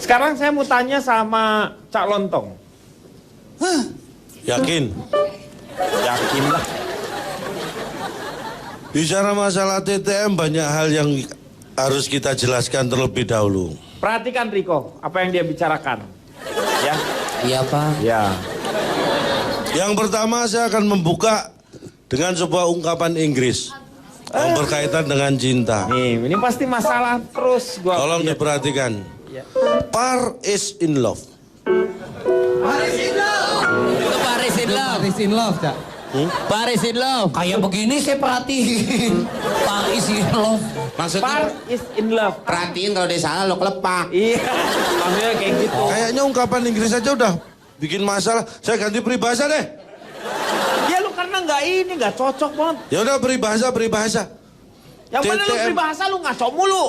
Sekarang saya mau tanya sama Cak Lontong. Yakin? Yakin lah. Bicara masalah TTM banyak hal yang harus kita jelaskan terlebih dahulu. Perhatikan Riko, apa yang dia bicarakan. Ya. Iya Pak. Ya. Yang pertama saya akan membuka dengan sebuah ungkapan Inggris yang berkaitan dengan cinta. Nih, ini pasti masalah terus gua. Tolong lihat. diperhatikan. Ya. Par is in love. Paris in love, Cak. Paris in love. Kayak begini saya perhatiin. Paris in love. Maksudnya Par is in love. perhatiin kalau dia salah lo kelepak. Iya, maksudnya kayak gitu. Kayaknya ungkapan Inggris aja udah bikin masalah. Saya ganti peribahasa deh. Ya lu karena nggak cocok banget. Ya udah peribahasa. Yang mana lu TTM. peribahasa lu ngaco mulu.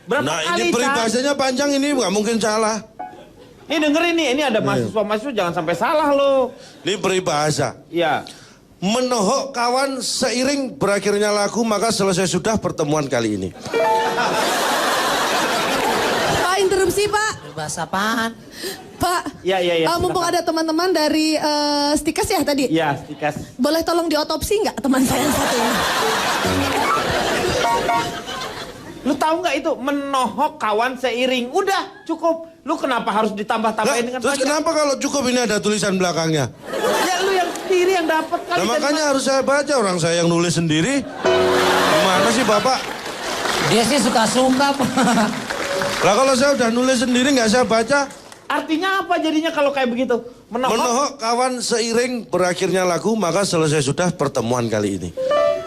Berapa Nah kali, ini peribahasanya panjang ini nggak mungkin salah. Nih dengerin nih, ini ada mahasiswa-mahasiswa jangan sampai salah lo. Ini peribahasa. Iya. Menohok kawan seiring berakhirnya lagu maka selesai sudah pertemuan kali ini. Pak, interupsi Pak. Bahasa apaan? Pak, Iya. mumpung silakan. ada teman-teman dari Stikas ya tadi. Iya, Stikas. Boleh tolong diotopsi nggak teman saya yang satu ini? Lu tahu nggak itu menohok kawan seiring? Udah cukup. Lu kenapa harus Lah, ditambah-tambahin dengan terus pajak? kenapa kalau cukup ini ada tulisan belakangnya? Ya lu yang sendiri yang dapat kali. Nah makanya harus saya baca, orang saya yang nulis sendiri. Gimana sih Bapak? Dia sih suka-suka Pak. Lah kalau saya udah nulis sendiri nggak saya baca. Artinya apa jadinya kalau kayak begitu? Menohok kawan seiring berakhirnya lagu maka selesai sudah pertemuan kali ini.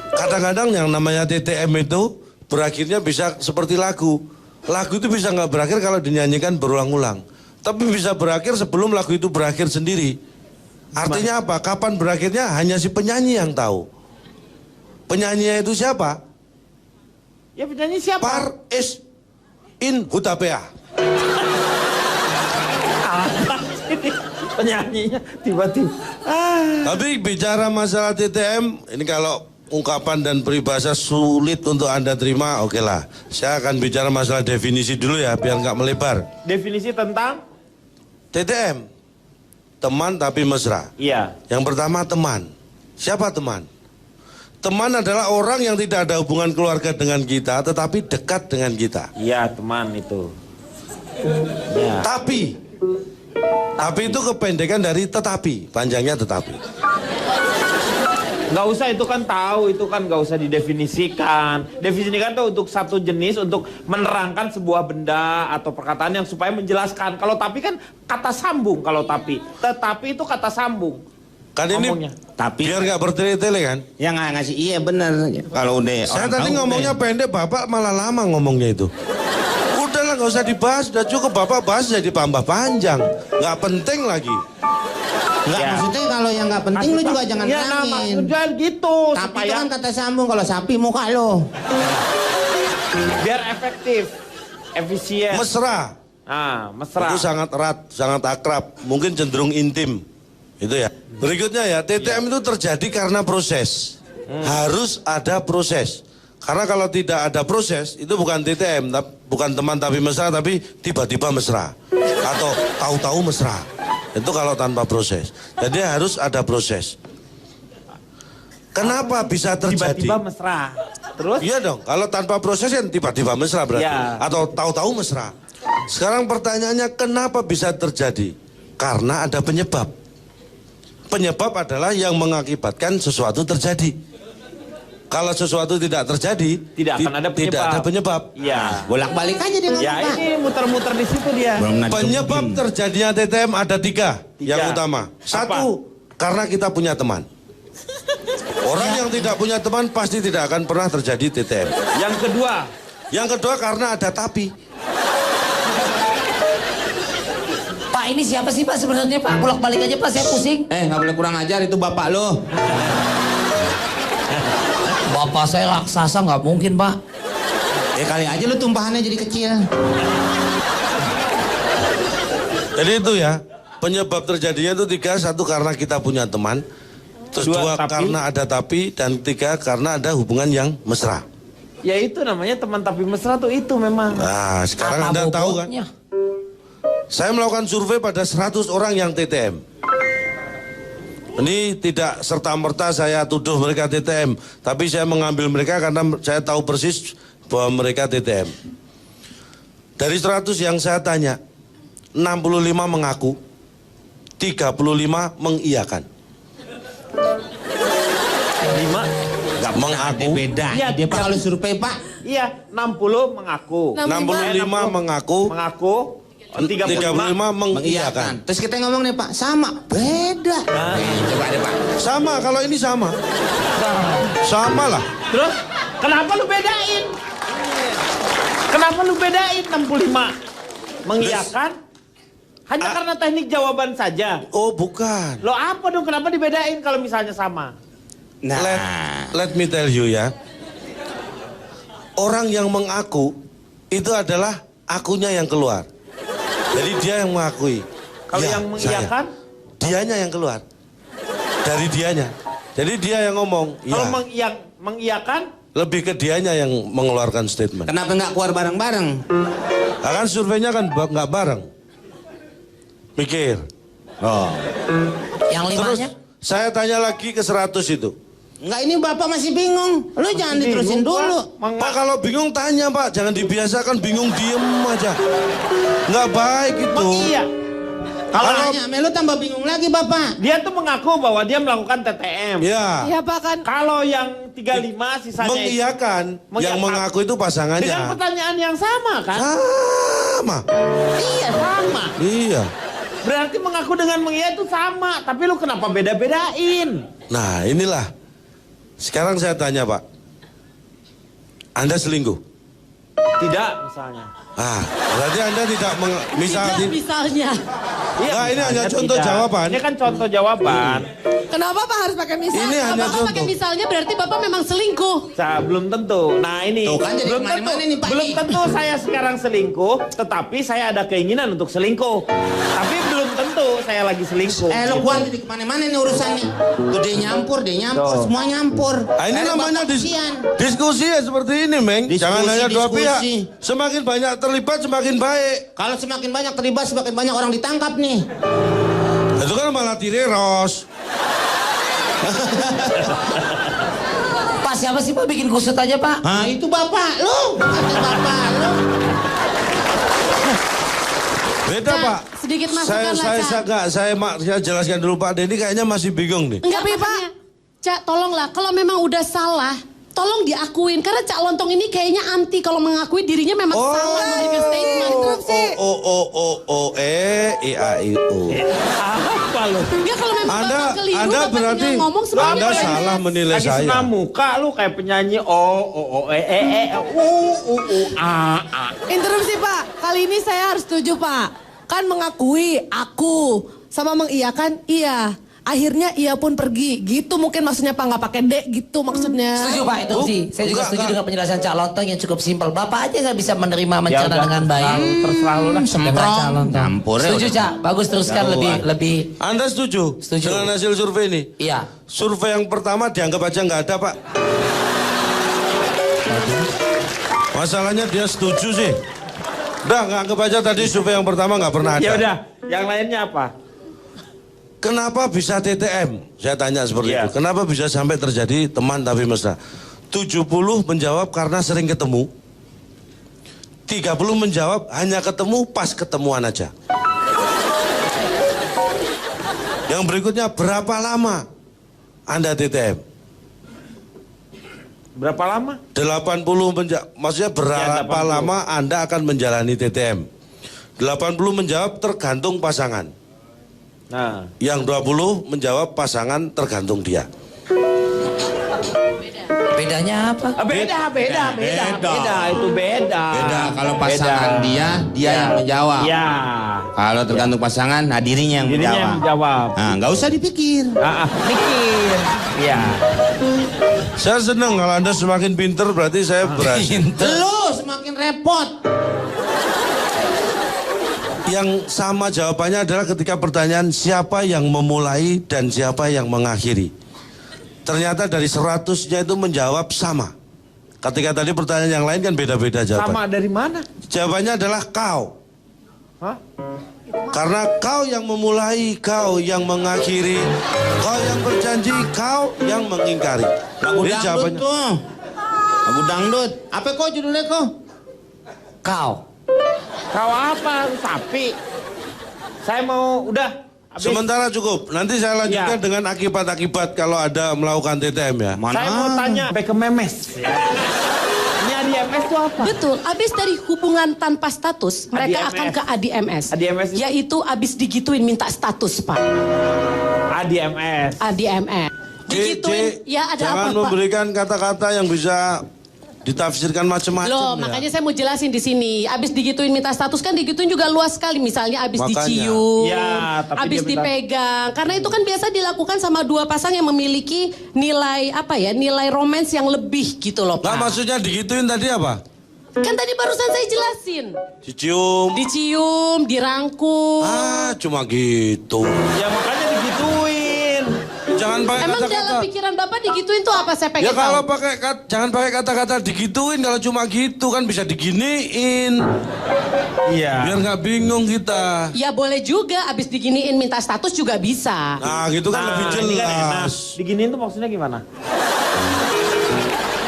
Kadang-kadang yang namanya TTM itu berakhirnya bisa seperti lagu. Lagu itu bisa nggak berakhir kalau dinyanyikan berulang-ulang. Tapi bisa berakhir sebelum lagu itu berakhir sendiri. Artinya apa? Kapan berakhirnya hanya si penyanyi yang tahu. Penyanyinya itu siapa? Ya penyanyi siapa? Par is in Hutapea. Penyanyinya tiba-tiba. Tapi bicara masalah TTM, ini kalau ungkapan dan peribahasa sulit untuk Anda terima, oke lah. Saya akan bicara masalah definisi dulu ya, biar nggak melebar. Definisi tentang? TTM, teman tapi mesra. Iya. Yang pertama teman. Siapa teman? Teman adalah orang yang tidak ada hubungan keluarga dengan kita, tetapi dekat dengan kita. Iya teman itu. Ya. Tapi itu kependekan dari tetapi, panjangnya tetapi. Nggak usah itu kan tahu, itu kan nggak usah didefinisikan. Definisikan tuh untuk satu jenis, untuk menerangkan sebuah benda atau perkataan yang supaya menjelaskan. Kalau tapi kan kata sambung kalau tapi. Tetapi itu kata sambung. Kan ini Ngomongnya. Tapi biar nggak bertele-tele kan. yang ngasih iya bener. Kalau udah Saya orang tadi tahu, ngomongnya udah. pendek, Bapak malah lama ngomongnya itu. Udahlah nggak usah dibahas, udah cukup Bapak bahas jadi tambah panjang. Nggak penting lagi. Nggak, Ya. maksudnya kalau yang nggak penting lu juga jangan ya, nah, nangin. maksudnya gitu. Tapi supaya itu kan kata sambung, kalau sapi muka lo. biar efektif, efisien. Mesra, Mesra. itu sangat erat, sangat akrab, mungkin cenderung intim. Itu ya. Berikutnya ya, TTM itu terjadi karena proses. Harus ada proses. Karena kalau tidak ada proses, itu bukan TTM, bukan teman tapi mesra, tapi tiba-tiba mesra. Atau tahu-tahu mesra. Itu kalau tanpa proses. Jadi harus ada proses. Kenapa bisa terjadi? Tiba-tiba mesra. Terus? Iya dong, kalau tanpa proses kan tiba-tiba mesra berarti. Ya. Atau tahu-tahu mesra. Sekarang pertanyaannya kenapa bisa terjadi? Karena ada penyebab. Penyebab adalah yang mengakibatkan sesuatu terjadi. Kalau sesuatu tidak terjadi, Tidak akan ada penyebab. Tidak ada penyebab. Ya. Bolak-balik aja dia Ya ngomong, Pak. ini muter-muter di situ dia. Penyebab terjadinya TTM ada tiga yang utama. Satu, karena kita punya teman. Orang yang tidak punya teman pasti tidak akan pernah terjadi TTM. Yang kedua, Yang kedua karena ada tapi. Pak ini siapa sih Pak sebenarnya Pak? Bolak-balik aja Pak, saya pusing. Nggak boleh kurang ajar, itu bapak lo. Bapak saya raksasa nggak mungkin Pak. Kali aja lu tumpahannya jadi kecil. Jadi itu ya, penyebab terjadinya itu tiga. Satu karena kita punya teman. Terus dua Tapi. karena ada tapi. Dan tiga karena ada hubungan yang mesra. ya itu namanya teman tapi mesra tuh itu memang. Nah sekarang Apa Anda tahu kan? bobotnya? Saya melakukan survei pada 100 orang yang TTM. Ini tidak serta-merta saya tuduh mereka TTM, tapi saya mengambil mereka karena saya tahu persis bahwa mereka TTM. Dari 100 yang saya tanya, 65 mengaku, 35 mengiyakan. 5 Gak mengaku. beda. Iya, Dia Pak kalau survei Pak. iya 60 mengaku. 65 mengaku, Mengaku. 35 mengiyakan. Terus kita ngomong nih Pak, sama. Beda. Coba deh Pak. Sama, kalau ini sama. Sama lah. Terus kenapa lu bedain? Kenapa lu bedain 65? Mengiyakan? Hanya karena teknik jawaban saja. Oh bukan. Lo apa dong kenapa dibedain kalau misalnya sama? Nah, Let me tell you ya. Orang yang mengaku itu adalah akunya yang keluar. Jadi dia yang mengakui. Kalau Ya, yang mengiyakan? saya. Dianya yang keluar. Dari dianya. Jadi dia yang ngomong. Kalau Ya. mengiyakan? Lebih ke dianya yang mengeluarkan statement. kenapa nggak keluar bareng-bareng? Nah, kan surveinya kan nggak bareng. Mikir. Oh. Yang Terus limanya? saya tanya lagi ke 100 itu. Enggak, ini Bapak masih bingung. Lu jangan diterusin Bingung, dulu. Pak. Pak kalau bingung tanya Pak, jangan dibiasakan bingung diem aja. Nggak baik itu. Iya. Kalau nanya, lu tambah bingung lagi Bapak. Dia tuh mengaku bahwa dia melakukan TTM. Ya. Iya Pak kan. Kalau yang 35 sisanya Mengiyakan. Yang mengaku itu dengan pasangannya. pertanyaan yang sama kan? Sama. Iya sama. Iya. Berarti mengaku dengan mengiyakan itu sama. Tapi lu kenapa beda-bedain? Nah inilah. Sekarang saya tanya Pak. Anda selingkuh? Tidak misalnya. Ah, berarti Anda tidak misalnya. Misalnya. Nah, ini hanya misalnya contoh tidak. jawaban. Ini kan contoh jawaban. Kenapa Pak harus pakai misalnya? Ini hanya Kalau Bapak pakai contoh. misalnya berarti Bapak memang selingkuh. Belum tentu. Nah ini Tuh kan jadi belum tentu. kemana-mana nih, Pak. Belum tentu saya sekarang selingkuh, tetapi saya ada keinginan untuk selingkuh. Tapi belum tentu saya lagi selingkuh. Lu keluar jadi kemana-mana nih urusan nih. Tuh dia nyampur, Tuh. semua nyampur. Ah, ini namanya diskusi ya seperti ini, Meng. Diskusi, Jangan hanya dua diskusi. pihak. Semakin banyak terlibat, semakin baik. Kalau semakin banyak terlibat, semakin banyak orang ditangkap nih. Itu kan malah tireros. Pak siapa sih Pak bikin kusut aja Pak? Nah itu Bapak lu. Kata Bapak lu. Beda, Cak, Pak. sedikit masukan lah, Cak. Saya jelaskan dulu Pak Denny kayaknya masih bingung nih. Enggak Pak. Cak tolonglah kalau memang udah salah tolong diakuin karena Cak Lontong ini kayaknya anti kalau mengakui dirinya memang salah memberikan statement. I A I O. Apa lu? Enggak kalau memang Anda Bapak keliru Anda Bapak berarti tinggal ngomong semuanya Anda beres. salah menilai Lagi saya. senam muka lu kayak penyanyi a. Interupsi Pak. Kali ini saya harus setuju Pak. Kan mengakui aku sama mengiyakan iya. Akhirnya ia pun pergi. Gitu mungkin maksudnya Pak nggak pakai D gitu maksudnya. Setuju Pak itu sih. Saya juga setuju dengan penjelasan Cak Lontong yang cukup simpel. Bapak aja nggak bisa menerima mencerna udah, dengan baik. terserah lu lah. Dengan Cak Lontong. Campur ya Setuju udah. Cak. Bagus teruskan lebih. Anda setuju? Setuju. Dengan hasil survei ini? Iya. Survei yang pertama dianggap aja nggak ada, Pak. Masalahnya dia setuju sih. Udah, nggak anggap aja tadi survei yang pertama nggak pernah ada. Ya udah, yang lainnya apa? Kenapa bisa TTM? Saya tanya seperti Iya. itu. Kenapa bisa sampai terjadi teman tapi mesra? 70 menjawab karena sering ketemu. 30 menjawab hanya ketemu pas ketemuan aja. Yang berikutnya berapa lama Anda TTM? Berapa lama? 80 maksudnya berapa 80. lama Anda akan menjalani TTM? 80 menjawab tergantung pasangan. Nah, Yang 20 menjawab pasangan tergantung dia. Bedanya apa? beda. Itu beda. Beda kalau pasangan dia yang menjawab. Iya. Kalau tergantung pasangan, nah dirinya yang Dirinya menjawab. yang menjawab. Nah, nggak usah dipikir. Mikir. Iya. Saya senang kalau Anda semakin pinter berarti saya berhasil. Lu semakin repot. Yang sama jawabannya adalah ketika pertanyaan siapa yang memulai dan siapa yang mengakhiri. Ternyata dari 100-nya itu menjawab sama. Ketika tadi pertanyaan yang lain kan beda-beda jawaban. Sama dari mana? Jawabannya adalah kau. Hah? Karena kau yang memulai, kau yang mengakhiri, kau yang berjanji, kau yang mengingkari. Lagu Ini dangdut jawabannya. tuh. Lagu dangdut. Apa kok judulnya kok? Kau. Kau apa? Sapi. Saya mau udah. Habis. Sementara cukup. Nanti saya lanjutkan Ya. dengan akibat-akibat kalau ada melakukan TTM ya. Saya mau tanya sampai ke memes. Ya. Ini ADMS itu apa? Betul, abis dari hubungan tanpa status, mereka ADMS. akan ke ADMS. ADMS itu- Yaitu abis digituin minta status, Pak. ADMS. ADMS. Digituin, ya ada jangan apa, Pak? memberikan kata-kata yang bisa ditafsirkan macam-macam. Loh, ya. makanya saya mau jelasin di sini. Abis digituin minta status kan digituin juga luas sekali. Misalnya abis Makanya. dicium, Ya, tapi abis dia minta- dipegang. Karena itu kan biasa dilakukan sama dua pasang yang memiliki nilai apa ya? Nilai romans yang lebih gitu loh, Nah, Pak. maksudnya digituin tadi apa? Kan tadi barusan saya jelasin. Dicium. Dicium, dirangkul. Ah, cuma gitu. Ya makanya digituin. Jangan pakai Emang kata-kata. dalam pikiran Bapak digituin tuh apa saya Ya pengen kalau tahu? pakai jangan pakai kata-kata digituin, kalau cuma gitu kan bisa diginiin. Iya. Biar nggak bingung kita. Ya boleh juga, abis diginiin minta status juga bisa. Nah, gitu kan lebih ini kan enak. jelas. Diginiin tuh maksudnya gimana?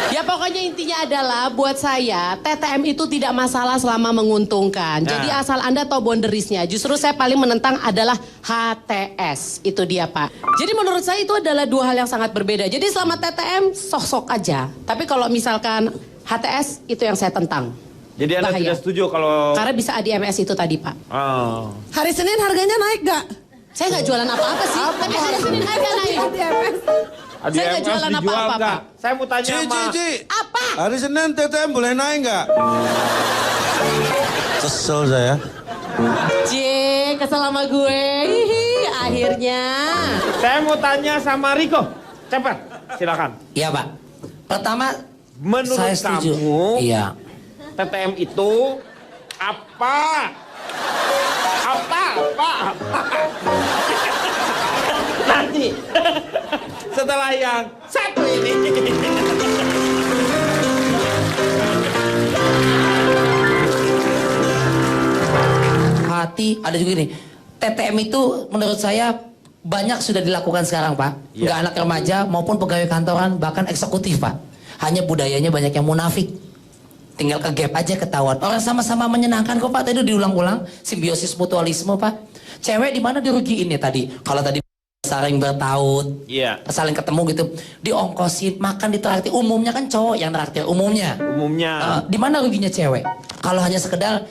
Ya pokoknya intinya adalah buat saya TTM itu tidak masalah selama menguntungkan. Nah. Jadi asal Anda tahu boundariesnya. Justru saya paling menentang adalah HTS. Itu dia Pak. Jadi menurut saya itu adalah dua hal yang sangat berbeda. Jadi selama TTM sok-sok aja. Tapi kalau misalkan HTS itu yang saya tentang. Jadi Anda Bahaya. tidak setuju kalau... Karena bisa ADMS itu tadi Pak. Oh. Hari Senin harganya naik gak? Saya nggak jualan apa-apa sih. Tapi hari Senin harga naik. ADMS. Saya nggak ADMS jualan dijual apa-apa, nggak? Pak. Saya mau tanya sama... Ci. Apa? Hari Senin TTM boleh naik nggak? Kesel saya. Cie, kesel sama gue. Hihi, akhirnya. Saya mau tanya sama Riko. Cepat, silakan. Iya Pak. Pertama, Menurut saya setuju. kamu, Iya. TTM itu apa? Apa? Nanti setelah yang satu ini. Hati, ada juga nih. TTM itu menurut saya banyak sudah dilakukan sekarang Pak. Iya. Nggak anak remaja maupun pegawai kantoran bahkan eksekutif Pak. Hanya budayanya banyak yang munafik. Tinggal ke gap aja ketahuan. Orang sama-sama menyenangkan kok Pak. Tadi diulang-ulang simbiosis mutualisme Pak. Cewek di mana dirugiin ya tadi? Kalau tadi saling bertaut, Iya. saling ketemu gitu, diongkosin, makan ditraktir. Umumnya kan cowok yang traktir umumnya. Umumnya. Di mana ruginya cewek? Kalau hanya sekedar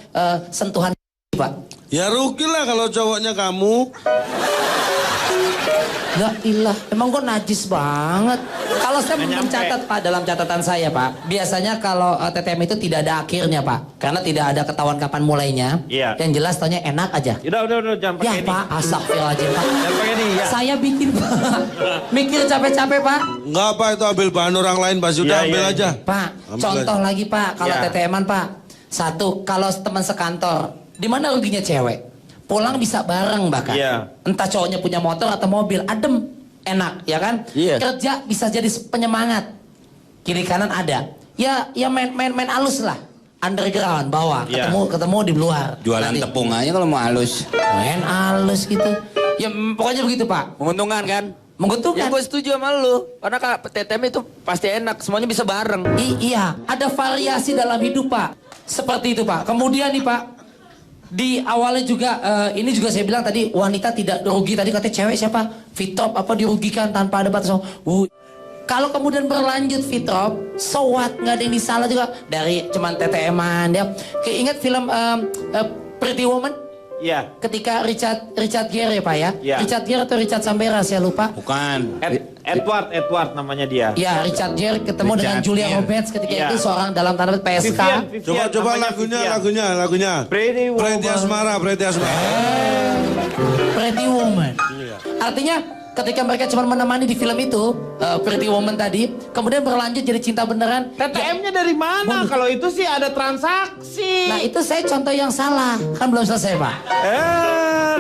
sentuhan Pak. Ya rugi lah kalau cowoknya kamu. Ya ilah, emang kok najis banget. Kalau saya Nggak nyampe. mencatat Pak dalam catatan saya Pak, biasanya kalau TTM itu tidak ada akhirnya Pak, karena tidak ada ketahuan kapan mulainya. Iya. Yang jelas taunya enak aja. Udah, jangan Ya pakai ini. Pak, astagfirullahaladzim Pak. Jangan pakai ini, ya. Saya bikin Pak, mikir capek-capek Pak. Enggak apa itu ambil bahan orang lain, Pak. Sudah Iya, ambil iya, aja. Pak, Ambil contoh aja. lagi Pak, kalau Ya. TTM-an Pak. Satu, kalau teman sekantor, di mana ruginya cewek? Pulang bisa bareng bahkan. Iya. Entah cowoknya punya motor atau mobil, adem, enak, ya kan? Iya. Kerja bisa jadi penyemangat. Kiri kanan ada. Ya main halus lah. Underground, bawah, Iya. ketemu di luar. Jualan Nanti. tepung aja kalau mau halus. Main halus gitu. Ya pokoknya begitu Pak. Menguntungkan kan? Menguntungkan. Ya gue setuju sama lu. Karena TTM itu pasti enak. Semuanya bisa bareng. Iya, ada variasi dalam hidup Pak. Seperti itu Pak. Kemudian nih Pak, di awalnya juga ini juga saya bilang tadi wanita tidak rugi. Tadi katanya cewek siapa? Fitrop apa dirugikan tanpa ada batas. Kalau kemudian berlanjut Fitrop, so what? Nggak ada yang disalah juga dari cuman TTM-an ya. Ingat film Pretty Woman? Iya. Ketika Richard Gere Pak ya? Iya. Richard Gere atau Richard Sambera saya lupa. Bukan. Edward namanya dia. Ya, Richard Gere ketemu dengan Richard Julia Gere. Roberts ketika Iya. itu seorang dalam tanda petik PSK. Vivian, Coba namanya Vivian. lagunya. Pretty Woman. Pretty Asmara. Pretty Woman. Artinya ketika mereka cuma menemani di film itu Pretty Woman tadi, kemudian berlanjut jadi cinta beneran. TTM-nya dari mana? Kalau itu sih ada transaksi. Nah itu saya contoh yang salah, kan belum selesai Pak.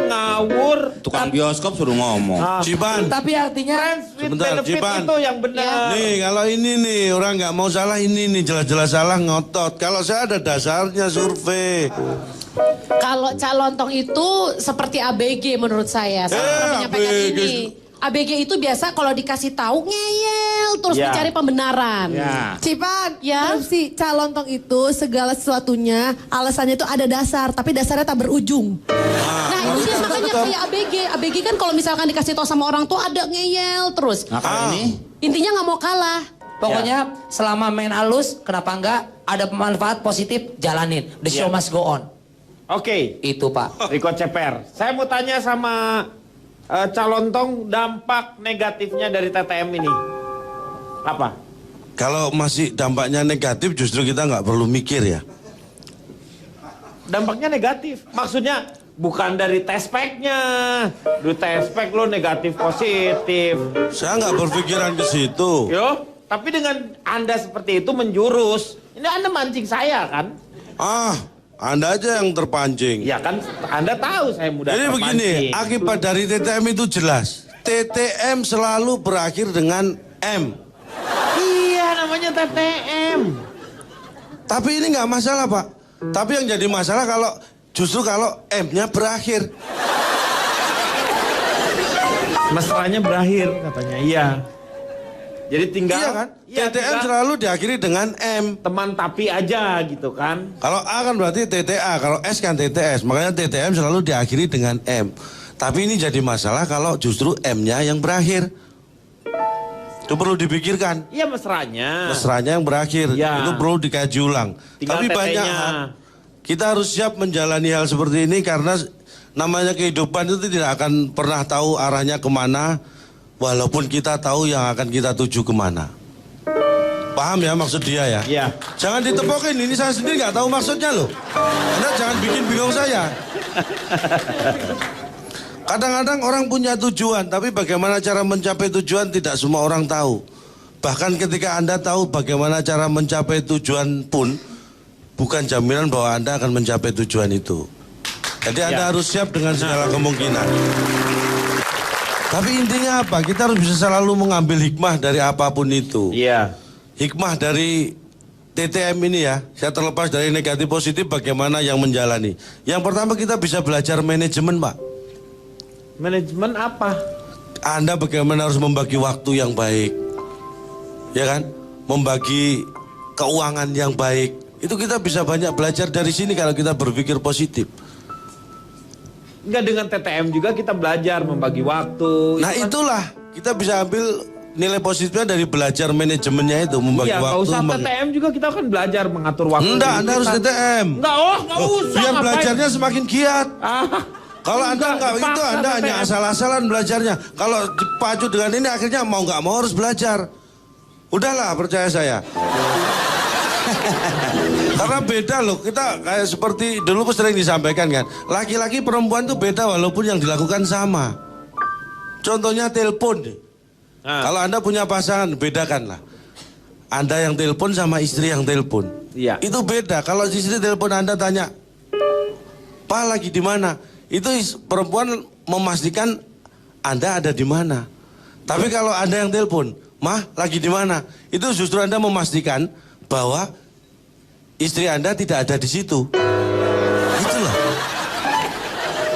Ngawur. Tukang bioskop suruh ngomong. Ciban. Tapi artinya Friends with Sebentar, benefit Cipan. itu yang benar. Nih kalau ini nih orang nggak mau salah ini nih jelas-jelas salah ngotot. Kalau saya ada dasarnya survei. Kalau calontong itu seperti ABG menurut saya. Saya pernah menyampaikan ABG. ini. ABG itu biasa kalau dikasih tahu ngeyel terus Ya. mencari pembenaran. Ya. Cipan, Ya. si calontong itu segala sesuatunya alasannya itu ada dasar, tapi dasarnya tak berujung. Nah itu dia makanya kayak ABG. ABG kan kalau misalkan dikasih tahu sama orang tuh ada ngeyel terus. Nah kalau ini Intinya nggak mau kalah. Pokoknya selama main halus, kenapa enggak ada manfaat positif, jalanin. The show must go on. Oke, Itu Pak. Riko Ceper. Saya mau tanya sama Calontong, dampak negatifnya dari TTM ini apa? Kalau masih dampaknya negatif justru kita nggak perlu mikir ya. Dampaknya negatif. Maksudnya bukan dari tespeknya. Di tespek lo negatif positif. Saya nggak berpikiran ke situ. Yo, tapi dengan Anda seperti itu menjurus. Ini Anda mancing saya kan? Anda aja yang terpancing. Ya kan Anda tahu saya mudah Jadi begini, terpancing. akibat dari TTM itu jelas. TTM selalu berakhir dengan M. Iya namanya TTM. Tapi ini nggak masalah Pak. Tapi yang jadi masalah justru kalau M-nya berakhir. Mesranya berakhir katanya. Iya. Jadi tinggal Iya kan? Iya, TTM tinggal selalu diakhiri dengan M. teman tapi aja gitu kan. Kalau A kan berarti TTA, kalau S kan TTS. Makanya TTM selalu diakhiri dengan M. Tapi ini jadi masalah kalau justru M-nya yang berakhir. Itu perlu dipikirkan. Iya mesranya. Mesranya yang berakhir. Ya. Itu perlu dikaji ulang. Tinggal Tapi TT-nya. banyak hal. Kita harus siap menjalani hal seperti ini karena namanya kehidupan itu tidak akan pernah tahu arahnya kemana. Walaupun kita tahu yang akan kita tuju kemana. Paham ya maksud dia ya? Iya. Jangan ditepokin, ini saya sendiri nggak tahu maksudnya loh. Anda jangan bikin bingung saya. Kadang-kadang orang punya tujuan, tapi bagaimana cara mencapai tujuan tidak semua orang tahu. Bahkan ketika Anda tahu bagaimana cara mencapai tujuan pun, bukan jaminan bahwa Anda akan mencapai tujuan itu. Jadi Anda harus siap dengan segala kemungkinan. Tapi intinya apa? Kita harus bisa selalu mengambil hikmah dari apapun itu. Iya. Hikmah dari TTM ini ya, saya terlepas dari negatif positif bagaimana yang menjalani. Yang pertama kita bisa belajar manajemen Pak. Manajemen apa? Anda bagaimana harus membagi waktu yang baik. Ya kan? Membagi keuangan yang baik. Itu kita bisa banyak belajar dari sini kalau kita berpikir positif. Enggak, dengan TTM juga kita belajar membagi waktu. Nah Itu kan- itulah, kita bisa ambil nilai positifnya dari belajar manajemennya itu, membagi Iya, nggak waktu. usah TTM juga kita kan belajar mengatur waktu. Enggak, diri Anda harus kita. TTM. Enggak, nggak usah. Biar ngapain? belajarnya semakin giat. Kalau Anda nggak begitu, dipaksa Anda hanya TTM. asal-asalan belajarnya. Kalau dipacu dengan ini akhirnya mau nggak mau harus belajar. Udahlah, percaya saya. Karena beda loh, kita kayak seperti dulu sering disampaikan kan. Laki-laki perempuan tuh beda walaupun yang dilakukan sama. Contohnya telepon. Kalau Anda punya pasangan, bedakanlah. Anda yang telepon sama istri yang telepon. Iya. Itu beda. Kalau istri telepon Anda tanya, "Pak lagi di mana?" Itu perempuan memastikan Anda ada di mana. Tapi kalau Anda yang telepon, "Mah lagi di mana?" Itu justru Anda memastikan bahwa istri Anda tidak ada di situ. Itulah.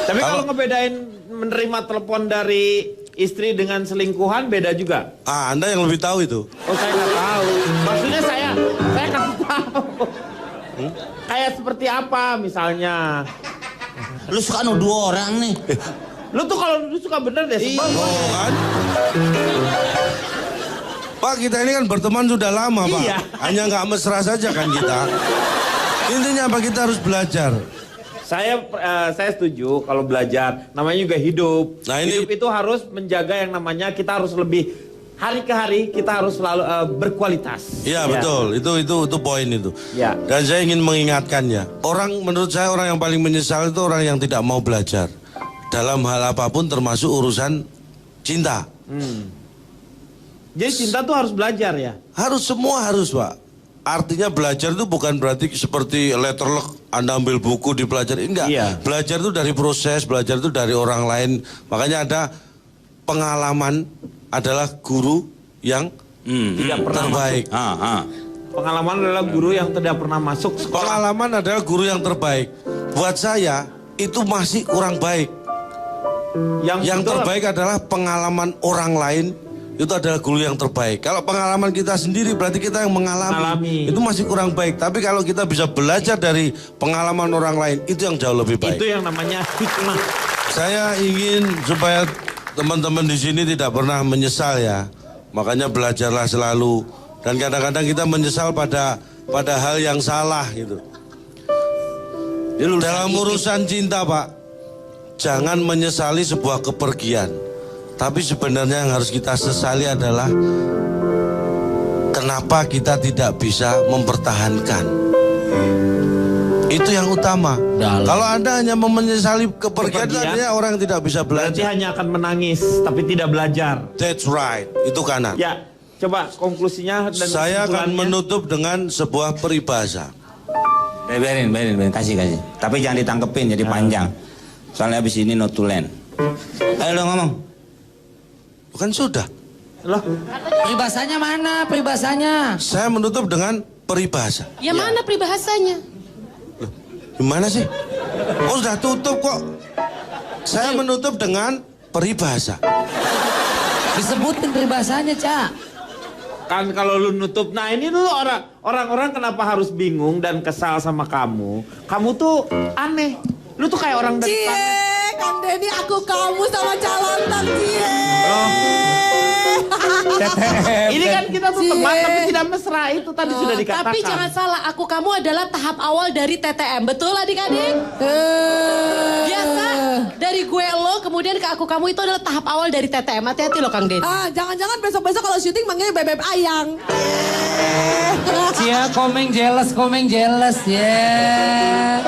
Tapi kalau ngebedain menerima telepon dari istri dengan selingkuhan beda juga. Anda yang lebih tahu itu. Oh saya nggak tahu. Maksudnya saya kasih tahu. Kayak seperti apa misalnya? lu suka nuduh orang nih. Lu tuh kalau lu suka bener deh sebel. Oh kan? Pak, kita ini kan berteman sudah lama Pak. Iya. Hanya nggak mesra saja kan kita. Intinya apa, kita harus belajar. Saya setuju kalau belajar. Namanya juga hidup. Nah, ini- Hidup itu harus menjaga yang namanya kita harus lebih hari ke hari kita harus selalu berkualitas. Iya Ya. betul, itu poin itu. Ya. Dan saya ingin mengingatkan ya, menurut saya orang yang paling menyesal itu orang yang tidak mau belajar dalam hal apapun termasuk urusan cinta. Jadi cinta tuh harus belajar ya. Harus, semua harus Pak. Artinya belajar itu bukan berarti seperti letterlock Anda ambil buku dipelajari, enggak. Iya. Belajar itu dari proses, belajar itu dari orang lain. Makanya ada pengalaman adalah guru yang Tidak pernah terbaik. Pengalaman adalah guru yang tidak pernah masuk sekolah. Pengalaman adalah guru yang terbaik. buat saya itu masih kurang baik. Yang betul- terbaik adalah pengalaman orang lain, itu adalah guru yang terbaik. Kalau pengalaman kita sendiri berarti kita yang mengalami. Itu masih kurang baik. Tapi kalau kita bisa belajar dari pengalaman orang lain, itu yang jauh lebih baik. Itu yang namanya hikmah. Saya ingin supaya teman-teman di sini tidak pernah menyesal ya. Makanya belajarlah selalu. Dan kadang-kadang kita menyesal pada hal yang salah gitu. Dalam urusan cinta, Pak, jangan menyesali sebuah kepergian. Tapi sebenarnya yang harus kita sesali adalah kenapa kita tidak bisa mempertahankan. Itu yang utama. Dalam. Kalau Anda hanya menyesali kepergian, Kepergian. artinya orang tidak bisa Berarti belajar. hanya akan menangis tapi tidak belajar. That's right. Itu kanan. Ya, coba konklusinya dan Saya akan kesimpulannya. menutup dengan sebuah peribahasa. Biarin, kasih. Tapi jangan ditangkepin jadi panjang. Soalnya abis ini notulen. Ayo lo ngomong. Bukan sudah. Loh, Peribahasanya mana? Peribahasanya. Saya menutup dengan peribahasa. Ya mana peribahasanya? Gimana sih? Oh sudah tutup kok. Saya menutup dengan peribahasa. Disebutin peribahasanya, Cak. kan kalau lu nutup, nah ini dulu orang-orang kenapa harus bingung dan kesal sama kamu? Kamu tuh aneh. Lu tuh kayak orang dari Cie, planet. Kang Denny aku kamu sama calon tak cie. Ini kan kita tuh teman Cie. tapi tidak mesra, itu tadi sudah dikatakan. Tapi jangan salah, aku kamu adalah tahap awal dari TTM. Betul adik-adik? Biasa dari gue lo kemudian ke aku kamu itu adalah tahap awal dari TTM. Hati-hati loh Kang Denny. Jangan-jangan besok-besok kalau syuting manggilnya bebek ayang. Cia, komeng jealous, ya.